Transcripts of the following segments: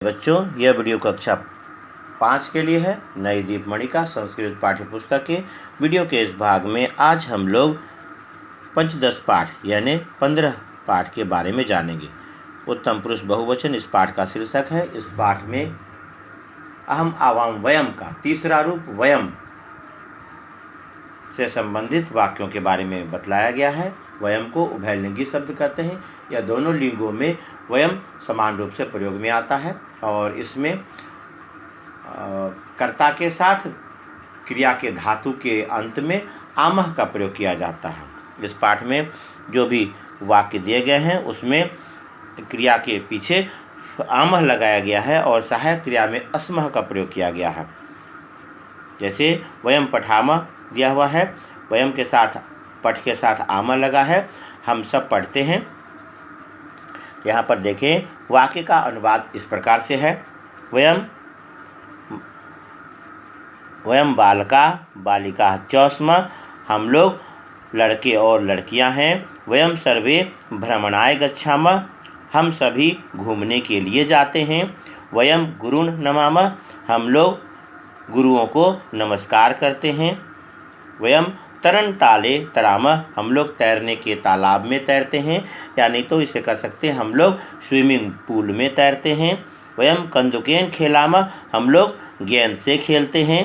बच्चों, यह वीडियो कक्षा 5 के लिए है। नई दीपमणि का संस्कृत पाठ्य पुस्तक के वीडियो के इस भाग में आज हम लोग पंचदश पाठ यानी 15 पाठ के बारे में जानेंगे। उत्तम पुरुष बहुवचन इस पाठ का शीर्षक है। इस पाठ में अहम आवाम वयम का तीसरा रूप वयम से संबंधित वाक्यों के बारे में बतलाया गया है। वयम को उभयलिंगी शब्द कहते हैं। यह दोनों लिंगों में वयम समान रूप से प्रयोग में आता है और इसमें कर्ता के साथ क्रिया के धातु के अंत में आमह का प्रयोग किया जाता है। इस पाठ में जो भी वाक्य दिए गए हैं उसमें क्रिया के पीछे आमह लगाया गया है और सहायक क्रिया में अस्मह का प्रयोग किया गया है। जैसे वयम पठामह दिया हुआ है, वयम के साथ पठ के साथ आमह लगा है, हम सब पढ़ते हैं। यहाँ पर देखें, वाक्य का अनुवाद इस प्रकार से है। वयम बालका बालिका चौस्म, हम लोग लड़के और लड़कियां हैं। वयम सर्वे भ्रमणाय गच्छामः, हम सभी घूमने के लिए जाते हैं। वयम गुरुन् नमामः, हम लोग गुरुओं को नमस्कार करते हैं। वयम तरन ताले तरामः, हम लोग तैरने के तालाब में तैरते हैं, या नहीं तो इसे कह सकते हैं हम लोग स्विमिंग पूल में तैरते हैं। वयम कंदुकेन खेलामः, हम लोग गेंद से खेलते हैं।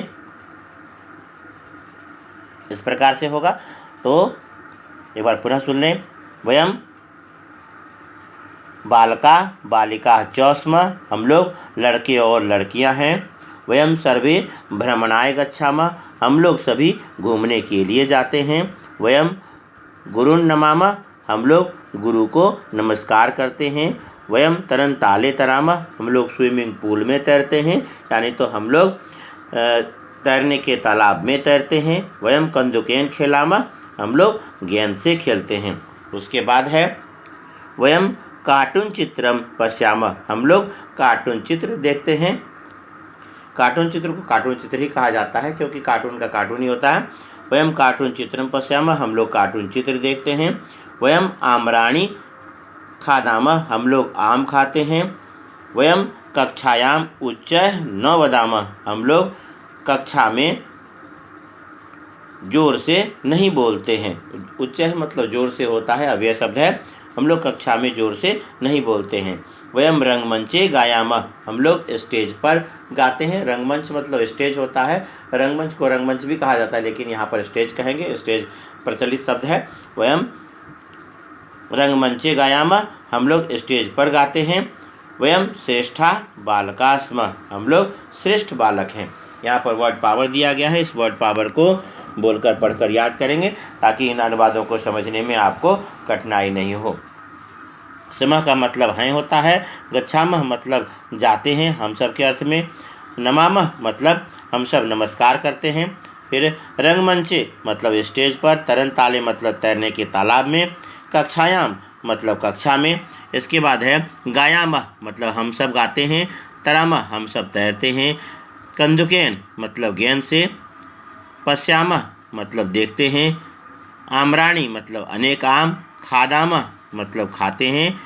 इस प्रकार से होगा। तो एक बार पुनः सुन लें। वयम बालका बालिका चौस्म, हम लोग लड़के और लड़कियां हैं। वयम सर्वे भ्रमणाय गच्छामः, हम लोग सभी घूमने के लिए जाते हैं। वयम गुरुन् नमामः, हम लोग गुरु को नमस्कार करते हैं। वयम तरन ताले तरामः, हम लोग स्विमिंग पूल में तैरते हैं, यानी तो हम लोग तैरने के तालाब में तैरते हैं। वयम कंदुकेन खेलामः, हम लोग गेंद से खेलते हैं। उसके बाद है वयम कार्टून चित्रम पश्यामः, हम लोग कार्टून चित्र देखते हैं। कार्टून चित्र को कार्टून चित्र ही कहा जाता है क्योंकि कार्टून का कार्टून ही होता है। वयम कार्टून चित्रम पश्यामः, हम लोग कार्टून चित्र देखते हैं। वयम आम्राणि खादामः, हम लोग आम खाते हैं। वयम कक्षायाम उच्चैः न वदामः, हम लोग कक्षा में जोर से नहीं बोलते हैं। उच्चैः मतलब जोर से होता है, अव्यय शब्द है। हम लोग कक्षा में जोर से नहीं बोलते हैं। वयम रंगमंचे गायामः, हम लोग स्टेज पर गाते हैं। रंगमंच मतलब स्टेज होता है। रंगमंच को रंगमंच भी कहा जाता है, लेकिन यहाँ पर स्टेज कहेंगे। स्टेज प्रचलित शब्द है। वयम रंगमंचे गायामः, हम लोग स्टेज पर गाते हैं। वयम श्रेष्ठा बालका स्मः, हम लोग श्रेष्ठ बालक हैं। यहाँ पर वर्ड पावर दिया गया है। इस वर्ड पावर को बोलकर पढ़कर याद करेंगे ताकि इन अनुवादों को समझने में आपको कठिनाई नहीं हो। स्मः का मतलब हैं होता है। गच्छामः मतलब जाते हैं हम सब के अर्थ में। नमामः मतलब हम सब नमस्कार करते हैं। फिर रंगमंचे मतलब स्टेज पर। तरन ताले मतलब तैरने के तालाब में। कक्षायाम मतलब कक्षा में। इसके बाद है गायामः मतलब हम सब गाते हैं। तरामः हम सब तैरते हैं। कंदुकेन मतलब गेंद से। पश्यामः मतलब देखते हैं। आम्राणि मतलब अनेक आम। खादामः मतलब खाते हैं।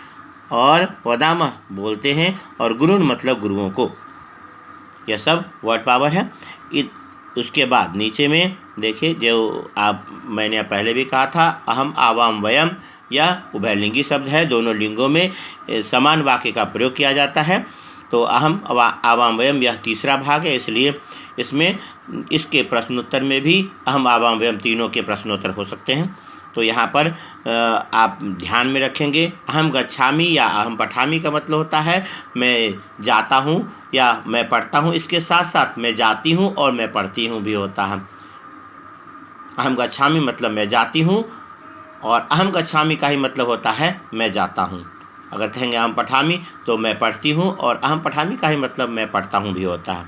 और वदामः बोलते हैं। और गुरुन् मतलब गुरुओं को। यह सब वर्ड पावर है। उसके बाद नीचे में देखिए, जो मैंने पहले भी कहा था, अहम आवाम वयम, यह उभयलिंगी शब्द है। दोनों लिंगों में समान वाक्य का प्रयोग किया जाता है। तो अहम आवाम वयम यह तीसरा भाग है, इसलिए इसमें इसके प्रश्नोत्तर में भी अहम आवाम वयम तीनों के प्रश्नोत्तर हो सकते हैं। तो यहाँ पर आप ध्यान में रखेंगे, अहम गच्छामि या अहम पठामि का मतलब होता है मैं जाता हूँ या मैं पढ़ता हूँ। इसके साथ साथ मैं जाती हूँ और मैं पढ़ती हूँ भी होता है। अहम गच्छामि मतलब मैं जाती हूँ और अहम गच्छामि का ही मतलब होता है मैं जाता हूँ। अगर कहेंगे अहम पठामि तो मैं पढ़ती हूँ, और अहम पठामि का ही मतलब मैं पढ़ता हूँ भी होता है।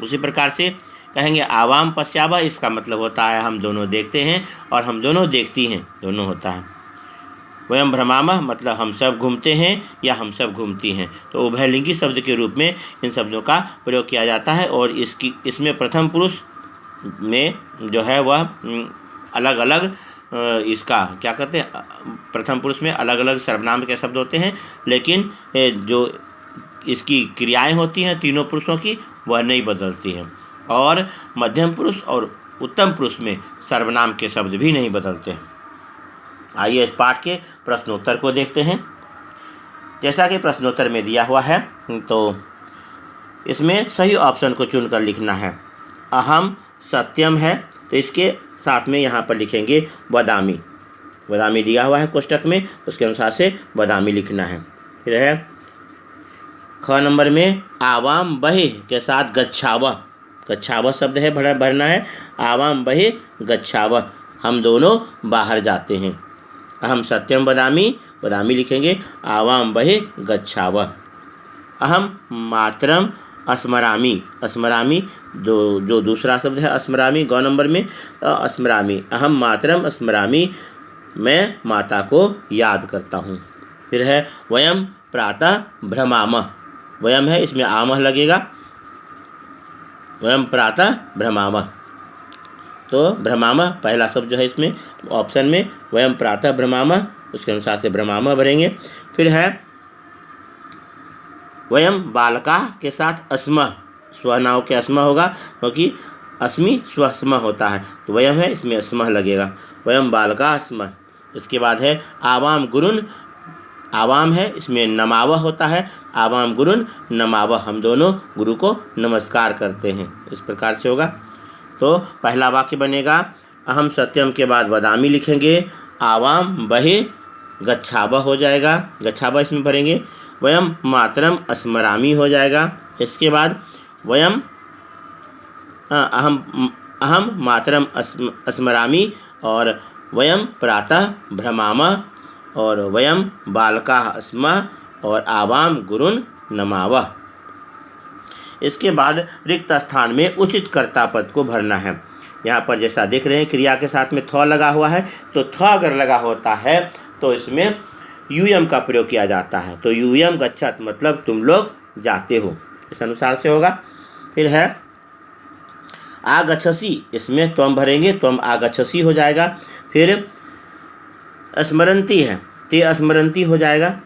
उसी प्रकार से कहेंगे आवाम पश्यावः, इसका मतलब होता है हम दोनों देखते हैं और हम दोनों देखती हैं, दोनों होता है। वयम भ्रमामः मतलब हम सब घूमते हैं या हम सब घूमती हैं। तो उभयलिंगी शब्द के रूप में इन शब्दों का प्रयोग किया जाता है। और इसमें प्रथम पुरुष में जो है वह अलग अलग इसका क्या कहते हैं, प्रथम पुरुष में अलग अलग सर्वनाम के शब्द होते हैं, लेकिन जो इसकी क्रियाएं होती हैं तीनों पुरुषों की, वह नहीं बदलती हैं। और मध्यम पुरुष और उत्तम पुरुष में सर्वनाम के शब्द भी नहीं बदलते हैं। आइए इस पाठ के प्रश्नोत्तर को देखते हैं। जैसा कि प्रश्नोत्तर में दिया हुआ है, तो इसमें सही ऑप्शन को चुनकर लिखना है। अहम सत्यम है, तो इसके साथ में यहाँ पर लिखेंगे बदामी। बदामी दिया हुआ है कोष्टक में, उसके अनुसार से बदामी लिखना है। फिर है ख नंबर में आवाम बहि के साथ गच्छावह। गच्छावह शब्द है, भरना है। आवाम बहि गच्छावह, हम दोनों बाहर जाते हैं। अहम सत्यम बदामी, बदामी लिखेंगे आवाम बहि गच्छावह। अहम मातरम अस्मरामी, अस्मरामी जो दूसरा शब्द है अस्मरामी, गौ नंबर में अस्मरामी। अहम मातरम अस्मरामी, मैं माता को याद करता हूँ। फिर है वयम प्रातः भ्रमामः। वयम है, इसमें आमः लगेगा। वयम प्रातः भ्रमामः, तो भ्रमामः पहला शब्द जो है इसमें ऑप्शन में, वयम प्रातः भ्रमामः, उसके अनुसार से भ्रमामः भरेंगे। फिर है वयम बालका के साथ अस्मः। स्वनाव के अस्मः होगा, क्योंकि अस्मि स्वस्मः होता है, तो वयम है, इसमें अस्मः लगेगा। वयम बालका अस्मः। इसके बाद है आवाम गुरुन। आवाम है, इसमें नमावह होता है। आवाम गुरुन नमावह, हम दोनों गुरु को नमस्कार करते हैं। इस प्रकार से होगा। तो पहला वाक्य बनेगा अहम सत्यम के बाद बदामी लिखेंगे, आवाम बहि गच्छावह हो जाएगा, गच्छावह इसमें भरेंगे। वयम मातरम अस्मरामी हो जाएगा। इसके बाद वयम अहम मातरम अस्मरामी, और वयम प्रातः भ्रमामः, और वयम बालका अस्मः, और आवाम गुरुन नमावह। इसके बाद रिक्त स्थान में उचित कर्ता पद को भरना है। यहाँ पर जैसा देख रहे हैं क्रिया के साथ में थ लगा हुआ है, तो थ अगर लगा होता है तो इसमें यूयम का प्रयोग किया जाता है। तो यूयम गच्छत मतलब तुम लोग जाते हो, इस अनुसार से होगा। फिर है आगच्छसि, इसमें त्वम भरेंगे, त्वम आगच्छसि हो जाएगा। फिर स्मरन्ति है, ते स्मरन्ति हो जाएगा।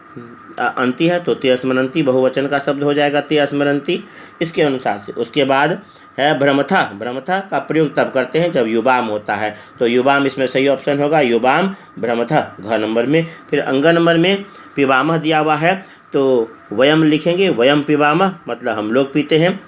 अंति है तो ते स्मरन्ति बहुवचन का शब्द हो जाएगा, ते स्मरन्ति, इसके अनुसार से। उसके बाद है भ्रमथा। भ्रमथा का प्रयोग तब करते हैं जब युवाम होता है, तो युवाम इसमें सही ऑप्शन होगा, युवाम भ्रमथा, घ नंबर में। फिर अंग नंबर में पिबामह दिया हुआ है, तो वयम लिखेंगे, वयम पिबामह मतलब हम लोग पीते हैं।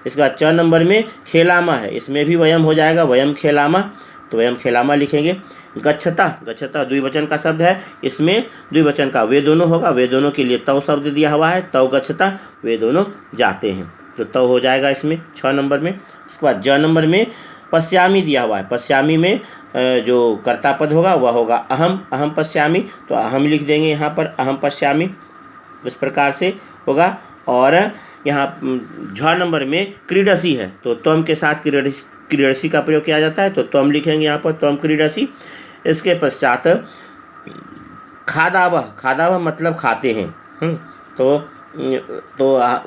इसका च नंबर में खेलामह है, इसमें भी वयम हो जाएगा, वयम खेलामह, तो वयम खेलामह लिखेंगे। गच्छता, गच्छता द्विवचन का शब्द है, इसमें द्विवचन का वे दोनों होगा, वे दोनों के लिए तव शब्द दिया हुआ है, तव गच्छता, वे दोनों जाते हैं, तो तव हो जाएगा इसमें 6 नंबर में। उसके बाद ज नंबर में पश्यामी दिया हुआ है, पश्यामी में जो कर्ता पद होगा वह होगा अहम, अहम पश्यामी, तो अहम लिख देंगे यहाँ पर, अहम पश्यामी, इस प्रकार से होगा। और यहाँ झ नंबर में क्रीडसी है, तो त्वम के साथ क्रीडसी का प्रयोग किया जाता है, तो त्वम लिखेंगे यहाँ पर, त्वम क्रीडसी। इसके पश्चात खादावह, खादावह मतलब खाते हैं। तो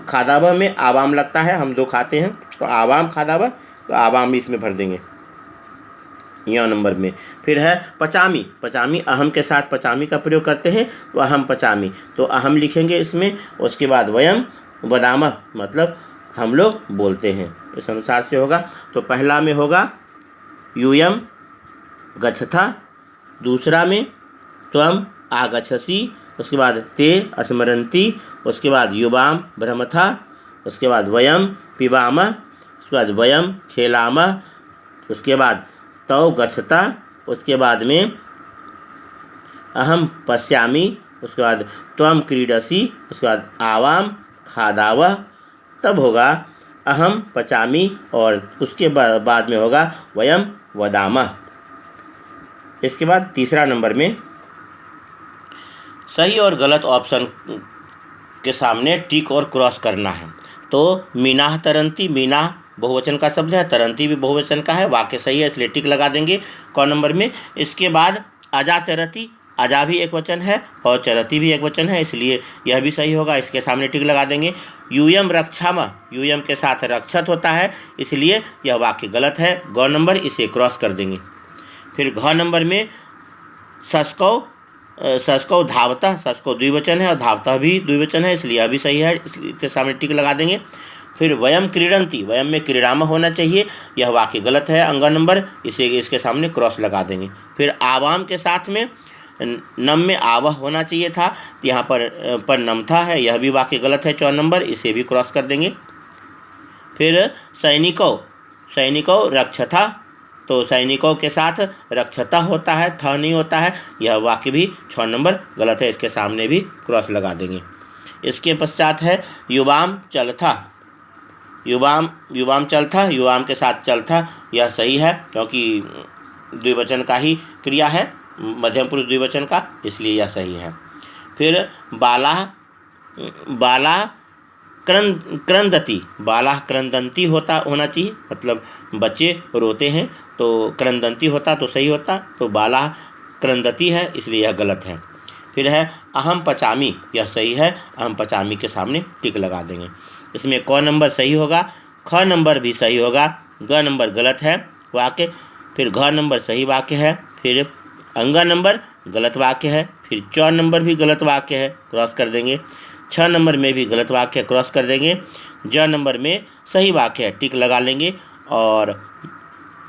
खादावह में आवाम लगता है, हम दो खाते हैं, तो आवाम खादावह, तो आवाम इसमें भर देंगे यह नंबर में। फिर है पचामी, पचामी अहम के साथ पचामी का प्रयोग करते हैं, तो अहम पचामी, तो अहम लिखेंगे इसमें। उसके बाद वयम वदामः मतलब हम लोग बोलते हैं, इस अनुसार से होगा। तो पहला में होगा यूयम गच्छथा, दूसरा में त्वम आगच्छसि, उसके बाद ते स्मरन्ति, उसके बाद युवाम भ्रमथा, उसके बाद वयम पिबामः, उसके बाद वयम खेलामः, उसके बाद तौ गच्छता, उसके बाद में अहम पश्यामि, उसके बाद त्वम क्रीडसि, उसके बाद आवाम खादावह, तब होगा अहम पचामी, और उसके बाद में होगा वयम वदामः। इसके बाद तीसरा नंबर में सही और गलत ऑप्शन के सामने टिक और क्रॉस करना है। तो मीनाह तरंती, मीनाह बहुवचन का शब्द है, तरंती भी बहुवचन का है, वाक्य सही है इसलिए टिक लगा देंगे क नंबर में। इसके बाद अजा चरती, अजा भी एक वचन है और चरती भी एक वचन है, इसलिए यह भी सही होगा, इसके सामने टिक लगा देंगे। यूयम रक्षामः, यूयम के साथ रक्षत होता है, इसलिए यह वाक्य गलत है, ग नंबर, इसे क्रॉस कर देंगे। फिर घ नंबर में सस्कौ सस्कौ धावता, सस्कौ द्विवचन है और धावता भी द्विवचन है, इसलिए अभी सही है, इसके सामने टिक लगा देंगे। फिर वयम क्रीडंती, वयम में क्रीडाम होना चाहिए, यह वाक्य गलत है, अंगा नंबर, इसे इसके सामने क्रॉस लगा देंगे। फिर आवाम के साथ में नम में आवह होना चाहिए था, तो यहाँ पर नमथा है, यह भी वाक्य गलत है, 4 नंबर, इसे भी क्रॉस कर देंगे। फिर सैनिकों, सैनिकों रक्षथा, तो सैनिकों के साथ रक्षता होता है, था नहीं होता है, यह वाक्य भी 6 नंबर गलत है, इसके सामने भी क्रॉस लगा देंगे। इसके पश्चात है युवाम चलथा, युवाम युवाम चलथा, युवाम के साथ चलथा, यह सही है क्योंकि द्विवचन का ही क्रिया है, मध्यम पुरुष द्विवचन का, इसलिए यह सही है। फिर बाला, बाला क्रंदती, बाला क्रंदंती होना चाहिए, मतलब बच्चे रोते हैं तो क्रंदंती होता तो सही होता, तो बाला क्रंदती है, इसलिए यह गलत है। फिर है अहम पचामी, यह सही है, अहम पचामी के सामने टिक लगा देंगे। इसमें क नंबर सही होगा, ख नंबर भी सही होगा, ग नंबर गलत है वाक्य, फिर घ नंबर सही वाक्य है, फिर अंगा नंबर गलत वाक्य है, फिर 4 नंबर भी गलत वाक्य है, क्रॉस कर देंगे। 6 नंबर में भी गलत वाक्य है, क्रॉस कर देंगे। ज नंबर में सही वाक्य है, टिक लगा लेंगे, और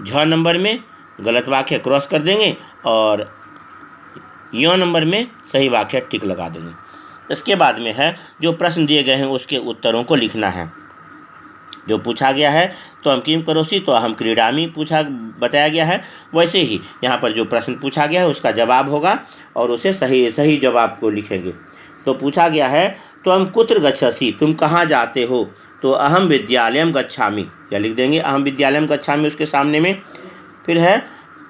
झ नंबर में गलत वाक्य क्रॉस कर देंगे, और य नंबर में सही वाक्य टिक लगा देंगे। इसके बाद में है जो प्रश्न दिए गए हैं उसके उत्तरों को लिखना है। जो पूछा गया है तो हम किम करोसी, तो हम क्रीडामी बताया गया है, वैसे ही यहाँ पर जो प्रश्न पूछा गया है उसका जवाब होगा और उसे सही जवाब को लिखेंगे। तो पूछा गया है तो हम कुत्र गच्छसि, तुम कहाँ जाते हो, तो अहम विद्यालयम गच्छामि, या लिख देंगे अहम विद्यालयम गच्छामि उसके सामने में। फिर है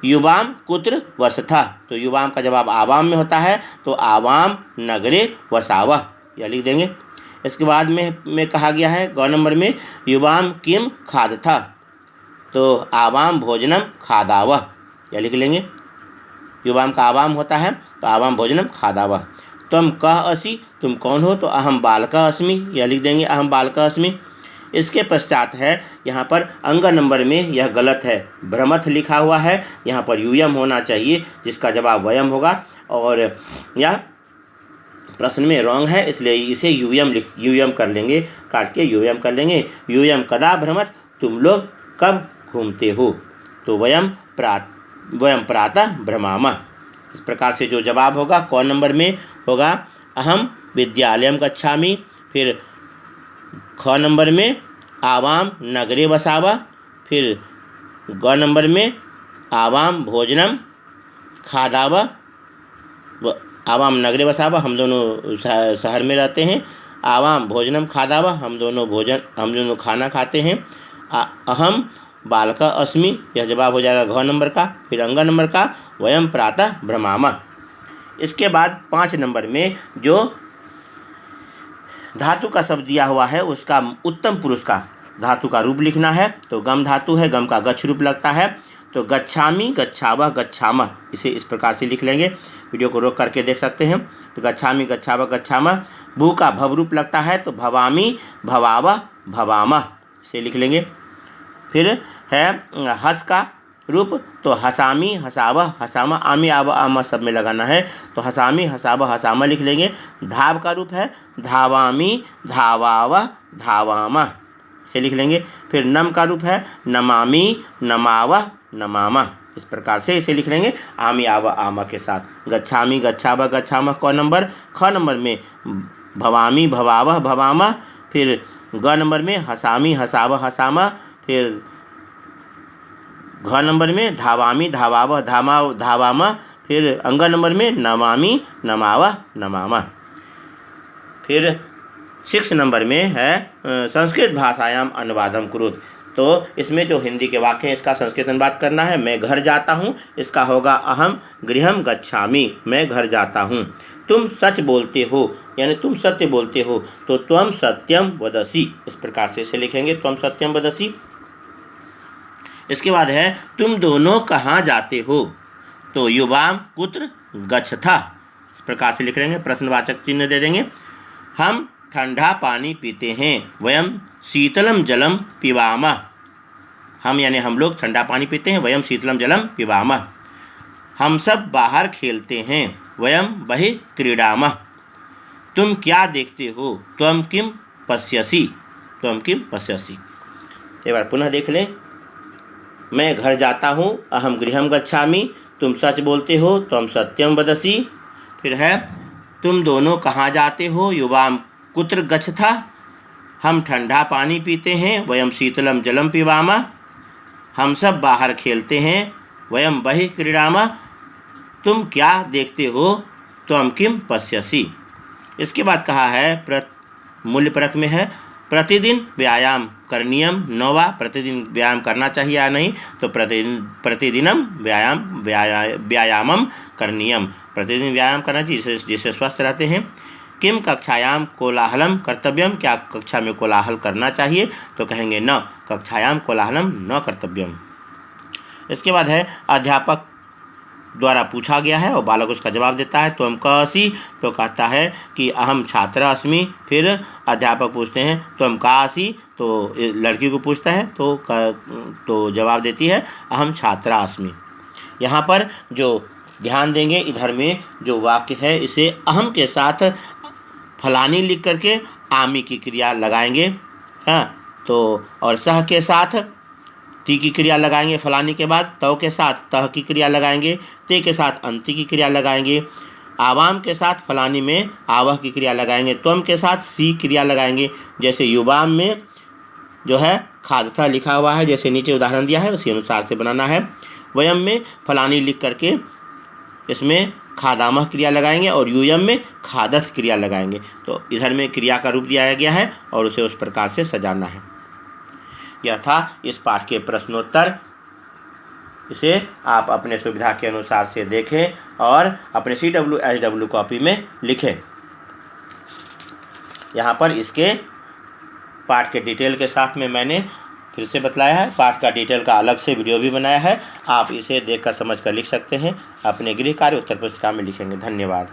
युवाम कुत्र वसथा, तो युवाम का जवाब आवाम में होता है, तो आवाम नगरे वसावह, या लिख देंगे। इसके बाद में कहा गया है ग नंबर में युवाम किम खादथा, तो आवाम भोजनम खादावह, या लिख लेंगे। युवाम का आवाम होता है तो आवाम भोजनम खादावह। तुम कह असि, तुम कौन हो, तो अहम बालका अस्मि, या लिख देंगे अहम बालका अस्मि। इसके पश्चात है यहाँ पर अंग नंबर में यह गलत है, भ्रमथ लिखा हुआ है, यहाँ पर यूयम होना चाहिए, जिसका जवाब वयम होगा, और यह प्रश्न में रॉन्ग है, इसलिए इसे यूयम कर लेंगे, काट के यूयम कर लेंगे। यूयम कदा भ्रमथ, तुम लोग कब घूमते हो, तो वयम प्रातः भ्रमामः। इस प्रकार से जो जवाब होगा क नंबर में होगा अहम विद्यालयम गच्छामि, फिर ख नंबर में आवाम नगरे वसावा, फिर ग नंबर में आवाम भोजनम खादावा, आवाम नगरे वसावा, हम दोनों शहर में रहते हैं, आवाम भोजनम खादावा, हम दोनों खाना खाते हैं, अहम बालका अस्मि, यह जवाब हो जाएगा घ नंबर का। फिर अंग नंबर का वयम प्रातः भ्रमामः। इसके बाद 5 नंबर में जो धातु का शब्द दिया हुआ है उसका उत्तम पुरुष का धातु का रूप लिखना है, तो गम धातु है, गम का गच्छ रूप लगता है, तो गच्छामि गच्छावह गच्छामः, इसे इस प्रकार से लिख लेंगे। वीडियो को रोक करके देख सकते हैं। तो गच्छामि गच्छावह गच्छामः, भू का भव रूप लगता है, तो भवामी भवावह भवामः, इसे लिख लेंगे। फिर है हस का रूप, तो हसामी हसावह हसामा, आमी आवा आमा सब में लगाना है, तो हसामी हसावह हसामा लिख लेंगे। धाव का रूप है, धावामी धावावह धावामा, इसे लिख लेंगे। फिर नम का रूप है, नमामी नमावह नमामा, इस प्रकार से इसे लिख लेंगे आमी आवा आमा के साथ। गच्छामी गच्छावह गच्छामः क नंबर। ख नंबर में भवामी भवावह भवामा, फिर ग नंबर में हसामी हसावह हसामा, फिर घ नंबर में धावामी धावावह धावामा, फिर अंग नंबर में नमामी नमावह नमामा। फिर 6 नंबर में है संस्कृत भाषायाम अनुवादम कुरुत, तो इसमें जो हिंदी के वाक्य हैं इसका संस्कृत अनुवाद करना है। मैं घर जाता हूँ, इसका होगा अहम गृहम गच्छामि, मैं घर जाता हूँ। तुम सच बोलते हो, यानी तुम सत्य बोलते हो, तो त्वम सत्यम वदसि, इस प्रकार से इसे लिखेंगे त्वम सत्यम वदसि। इसके बाद है तुम दोनों कहाँ जाते हो, तो युवाम कुत्र गच्छथा, इस प्रकार से लिख लेंगे, प्रश्नवाचक चिन्ह दे देंगे। हम ठंडा पानी पीते हैं, वयम शीतलम जलम पिबामः, हम यानी हम लोग ठंडा पानी पीते हैं, वयम शीतलम जलम पिबामः। हम सब बाहर खेलते हैं, वयम बहिः क्रीडामः। तुम क्या देखते हो? त्वं किं पश्यसि? त्वं किं पश्यसि। एक बार पुनः देख लें। मैं घर जाता हूँ, अहम गृहं गच्छामि। तुम सच बोलते हो, त्वं सत्यं वदसि। फिर है तुम दोनों कहाँ जाते हो? युवाम कुत्र गच्छथः। हम ठंडा पानी पीते हैं, वयम शीतलम जलम पिबामः। हम सब बाहर खेलते हैं, वयम बहिः क्रीडामः। तुम क्या देखते हो? त्वं किं पश्यसि। इसके बाद कहा है मूल्य परक में है प्रतिदिन व्यायाम करणीयम न वा। प्रतिदिन व्यायाम करना चाहिए या नहीं? तो प्रतिदिनम व्यायामम करणीयम। प्रतिदिन व्यायाम करना चाहिए जिससे स्वस्थ रहते हैं। किम कक्षायाम कोलाहलम कर्तव्यम। क्या कक्षा में कोलाहल करना चाहिए? तो कहेंगे न, कक्षायाम कोलाहलम न कर्तव्यम। इसके बाद है अध्यापक द्वारा पूछा गया है और बालक उसका जवाब देता है। त्वं कः असि? तो कहता है कि अहम छात्र अस्मि। फिर अध्यापक पूछते हैं त्वं का असि? तो लड़की को पूछता है तो जवाब देती है अहम छात्रा अस्मि। यहाँ पर जो ध्यान देंगे, इधर में जो वाक्य है इसे अहम के साथ फलानी लिख करके आमी की क्रिया लगाएंगे। हाँ, तो और सह के साथ ती की क्रिया लगाएंगे फलानी के बाद। तव के साथ तह की क्रिया लगाएंगे। ते के साथ अंति की क्रिया लगाएंगे। आवाम के साथ फलानी में आवह की क्रिया लगाएंगे। त्वम के साथ सी क्रिया लगाएंगे। जैसे युवाम में जो है खादथा लिखा हुआ है, जैसे नीचे उदाहरण दिया है उसी अनुसार से बनाना है। वयम में फलानी लिख करके इसमें खादामह क्रिया लगाएंगे और यूयम में खादथ क्रिया लगाएंगे। तो इधर में क्रिया का रूप दिया गया है और उसे उस प्रकार से सजाना है। यह था इस पाठ के प्रश्नोत्तर। इसे आप अपने सुविधा के अनुसार से देखें और अपने CWSW कॉपी में लिखें। यहाँ पर इसके पाठ के डिटेल के साथ में मैंने फिर से बतलाया है। पाठ का डिटेल का अलग से वीडियो भी बनाया है। आप इसे देखकर समझकर लिख सकते हैं। अपने गृह कार्य उत्तर पुस्तिका में लिखेंगे। धन्यवाद।